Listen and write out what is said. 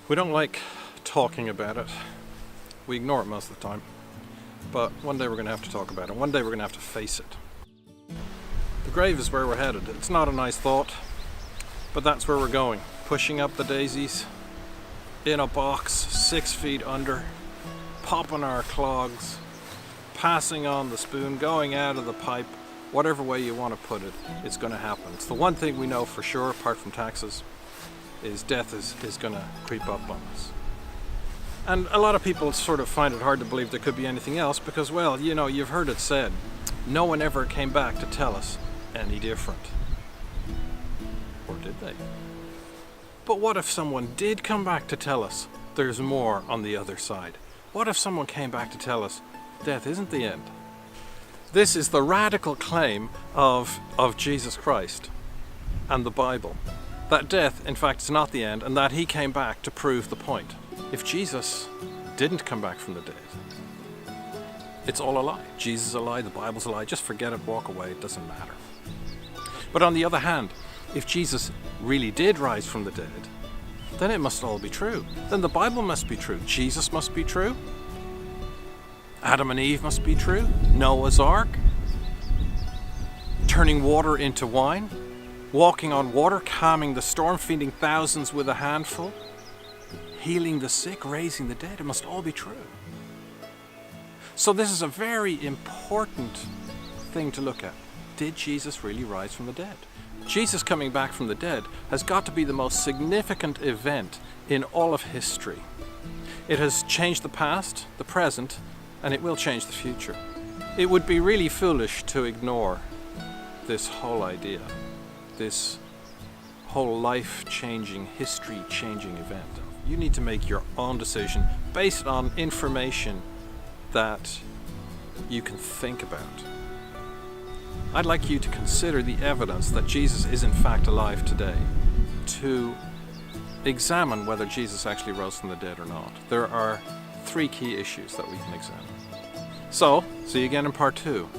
We don't like talking about it. We ignore it most of the time. But one day we're going to have to talk about it. One day we're going to have to face it. The grave is where we're headed. It's not a nice thought, but that's where we're going. Pushing up the daisies, in a box 6 feet under, popping our clogs, passing on the spoon, going out of the pipe, whatever way you want to put it, it's going to happen. It's the one thing we know for sure, apart from taxes, is death is going to creep up on us. And a lot of people sort of find it hard to believe there could be anything else because, well, you know, you've heard it said, no one ever came back to tell us any different. Or did they? But what if someone did come back to tell us there's more on the other side? What if someone came back to tell us death isn't the end? This is the radical claim of Jesus Christ and the Bible. That death, in fact, is not the end, and that he came back to prove the point. If Jesus didn't come back from the dead, it's all a lie. Jesus is a lie, the Bible's a lie. Just forget it, walk away, it doesn't matter. But on the other hand, if Jesus really did rise from the dead, then it must all be true. Then the Bible must be true. Jesus must be true. Adam and Eve must be true. Noah's Ark. Turning water into wine. Walking on water, calming the storm, feeding thousands with a handful. Healing the sick, raising the dead. It must all be true. So this is a very important thing to look at. Did Jesus really rise from the dead? Jesus coming back from the dead has got to be the most significant event in all of history. It has changed the past, the present, and it will change the future. It would be really foolish to ignore this whole idea, this whole life-changing, history-changing event. You need to make your own decision based on information that you can think about. I'd like you to consider the evidence that Jesus is in fact alive today, to examine whether Jesus actually rose from the dead or not. There are 3 key issues that we can examine. So, see you again in part 2.